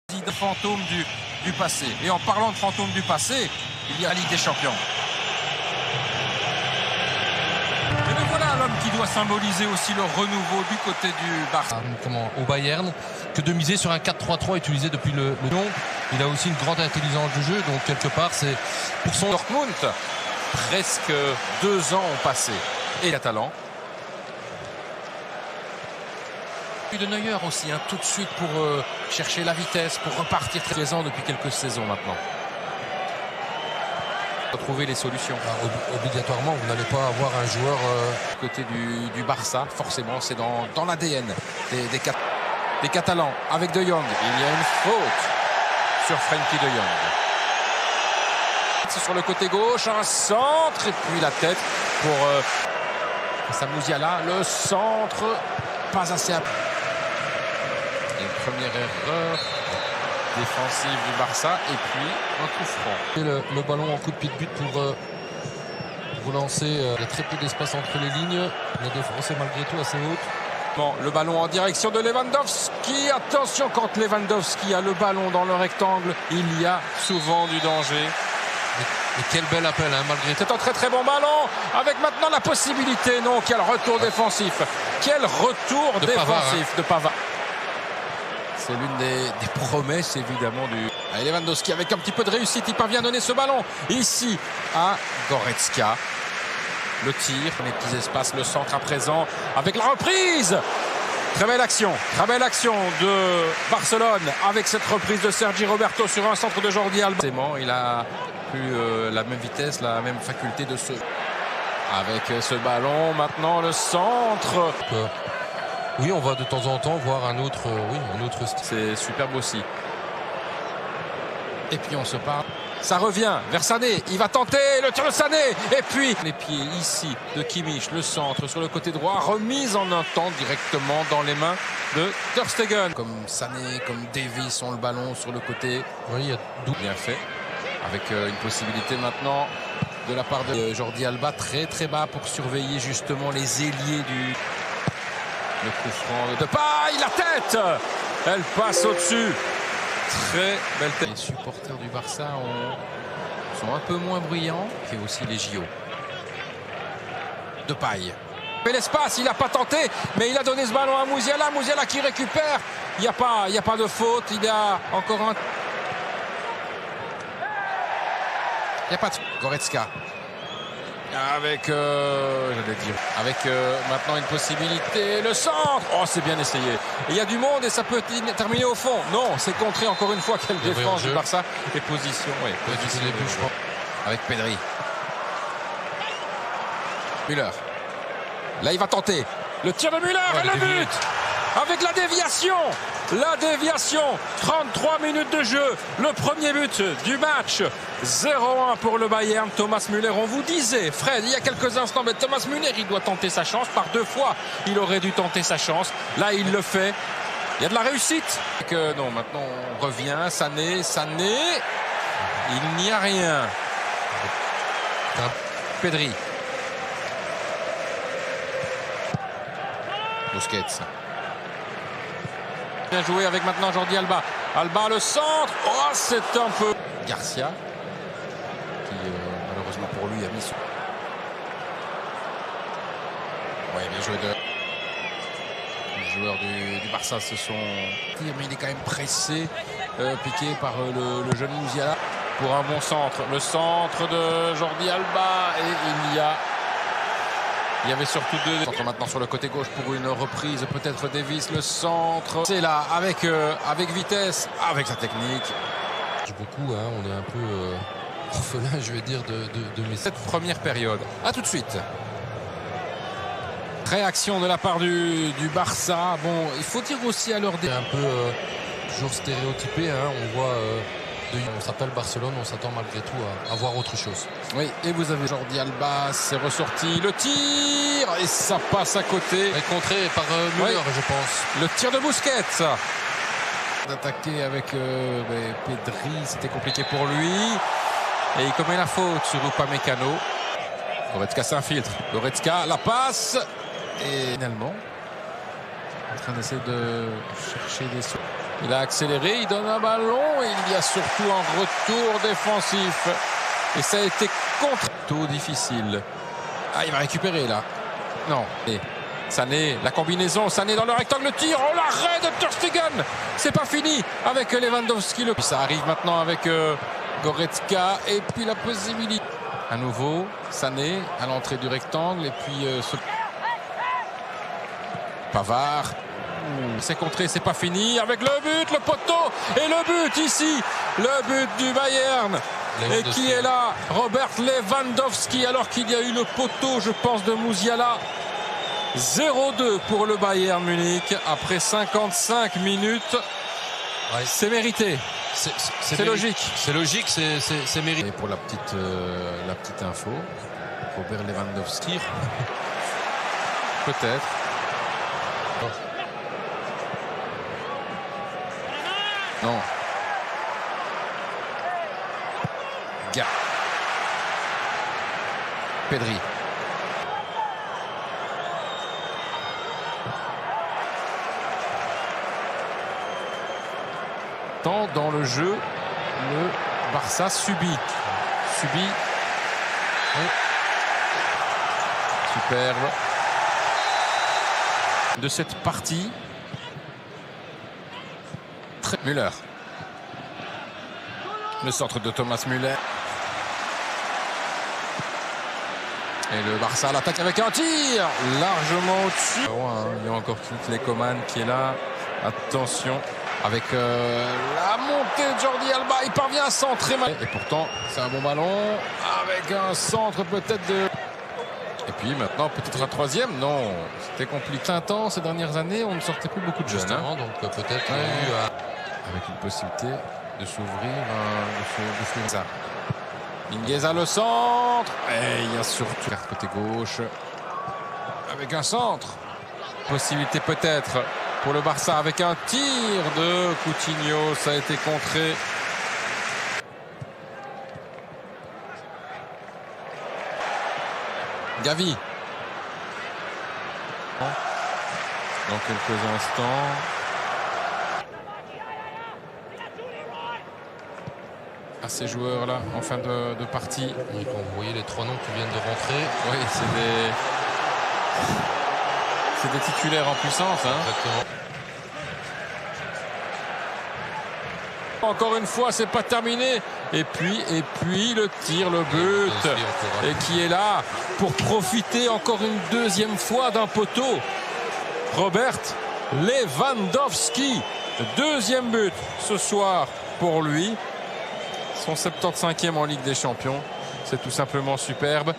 De fantôme du passé. Et en parlant de fantôme du passé, il y a la Ligue des Champions. Et bien voilà l'homme qui doit symboliser aussi le renouveau du côté du Barça. Au Bayern, que de miser sur un 4-3-3 utilisé depuis le long. Il a aussi une grande intelligence de jeu, donc quelque part c'est pour son Dortmund. Presque 2 ans ont passé. Et Catalan. De Neuer aussi, tout de suite pour chercher la vitesse, pour repartir très présent depuis quelques saisons maintenant. Trouver les solutions. Obligatoirement, vous n'allez pas avoir un joueur côté du Barça, forcément, c'est dans l'ADN des Catalans avec De Jong. Il y a une faute sur Frenkie De Jong. C'est sur le côté gauche, un centre et puis la tête pour Musiala. Le centre, pas assez. Une première erreur défensive du Barça et puis un coup franc. Le ballon en coup de pied de but pour relancer. Il y a très peu d'espace entre les lignes. La défense est malgré tout assez haute. Bon, le ballon en direction de Lewandowski. Attention, quand Lewandowski a le ballon dans le rectangle, il y a souvent du danger. Et quel bel appel, malgré tout. C'est un très très bon ballon avec maintenant la possibilité. Non, quel retour défensif. Quel retour défensif de Pavard. C'est l'une des promesses évidemment du Lewandowski avec un petit peu de réussite. Il parvient à donner ce ballon ici à Goretzka. Le tir, les petits espaces, le centre à présent avec la reprise. Très belle action de Barcelone avec cette reprise de Sergi Roberto sur un centre de Jordi Alba. Il a plus la même vitesse, la même faculté de se... Avec ce ballon, maintenant le centre. Oui, on va de temps en temps voir un autre style. C'est superbe aussi. Et puis on se parle. Ça revient vers Sané. Il va tenter le tir de Sané. Et puis les pieds ici de Kimmich, le centre sur le côté droit, remise en un temps directement dans les mains de Ter Stegen. Comme Sané, comme Davies ont le ballon sur le côté. Oui, il y a bien fait. Avec une possibilité maintenant de la part de Jordi Alba très très bas pour surveiller justement les ailiers du... Le coup franc de Depay, la tête. Elle passe au-dessus. Très belle tête. Les supporters du Barça sont un peu moins bruyants que aussi les JO. Depay. Mais l'espace, il n'a pas tenté, mais il a donné ce ballon à Musiala. Musiala qui récupère. Il n'y a pas de faute. Il y a encore un... Il n'y a pas de... Goretzka. Avec, maintenant une possibilité, le centre. Oh, c'est bien essayé. Il y a du monde et ça peut terminer au fond. Non, c'est contré encore une fois. Quelle défense du Barça et position. Oui, position avec Pedri. Müller. Là, il va tenter. Le tir de Müller et le but. Avec la déviation. La déviation, 33 minutes de jeu, le premier but du match, 0-1 pour le Bayern. Thomas Müller, on vous disait, Fred, il y a quelques instants, mais Thomas Müller, il doit tenter sa chance. Par 2 fois, il aurait dû tenter sa chance. Là, il le fait. Il y a de la réussite. Non, maintenant, on revient. Sané. Il n'y a rien. Pedri. Busquets. Bien joué avec maintenant Jordi Alba. Alba, le centre. Oh, c'est un peu... Garcia, qui malheureusement pour lui a mis... Oui, bien joué Les joueurs du Barça se sont... Mais il est quand même pressé, piqué par le jeune Musiala. Pour un bon centre. Le centre de Jordi Alba. Et il y avait surtout 2 centres maintenant sur le côté gauche pour une reprise. Peut-être Davies, le centre. C'est là, avec vitesse, avec sa technique. Beaucoup, on est un peu orphelin, je vais dire, de Messi. Cette première période. A tout de suite. Réaction de la part du Barça. Bon, il faut dire aussi à leur... Un peu toujours stéréotypé, on voit... On s'appelle Barcelone, on s'attend malgré tout à voir autre chose. Oui, et vous avez Jordi Alba, c'est ressorti, le tir, et ça passe à côté. Et contré par Müller, je pense. Le tir de Busquets. D'attaquer avec Pedri, c'était compliqué pour lui. Et il commet la faute sur Upamecano. Goretzka s'infiltre. Goretzka, la passe. Et finalement, en train d'essayer de chercher des... Il a accéléré, il donne un ballon et il y a surtout un retour défensif. Et ça a été contre. Difficile. Ah, il va récupérer là. Non. Et Sané, la combinaison, Sané dans le rectangle, le tir, oh l'arrêt de Ter Stegen. C'est pas fini avec Lewandowski. Puis ça arrive maintenant avec Goretzka et puis la possibilité. À nouveau, Sané à l'entrée du rectangle et puis Pavard. C'est contré, c'est pas fini avec le but, le poteau et le but ici, le but du Bayern. Et qui est là? Robert Lewandowski, alors qu'il y a eu le poteau, je pense, de Musiala. 0-2 pour le Bayern Munich après 55 minutes. Ouais. C'est mérité. C'est logique. C'est logique, c'est mérité. Et pour la petite info, Robert Lewandowski, peut-être. Non. Pedri. Tant dans le jeu, le Barça subit. Oui. Superbe. De cette partie. Müller. Le centre de Thomas Müller. Et le Barça l'attaque avec un tir largement au-dessus. Il y a encore toutes les Coman qui est là. Attention avec la montée de Jordi Alba. Il parvient à centrer. Et pourtant, c'est un bon ballon avec un centre peut-être de... Et puis maintenant, peut-être un troisième. Non, c'était compliqué. Un temps, ces dernières années, on ne sortait plus beaucoup de jeunes. Justement, donc peut-être avec une possibilité de s'ouvrir, ça. Mingueza le centre. Et il y a surtout côté gauche avec un centre. Possibilité peut-être pour le Barça avec un tir de Coutinho. Ça a été contré. Gavi. Dans quelques instants. À ces joueurs-là en fin de partie. Donc, vous voyez les trois noms qui viennent de rentrer. Oui, c'est des titulaires en puissance. Hein. Exactement. Encore une fois, c'est pas terminé. Et puis le tir, le but. Et qui est là pour profiter encore une deuxième fois d'un poteau. Robert Lewandowski. Deuxième but ce soir pour lui. Son 75e en Ligue des Champions. C'est tout simplement superbe.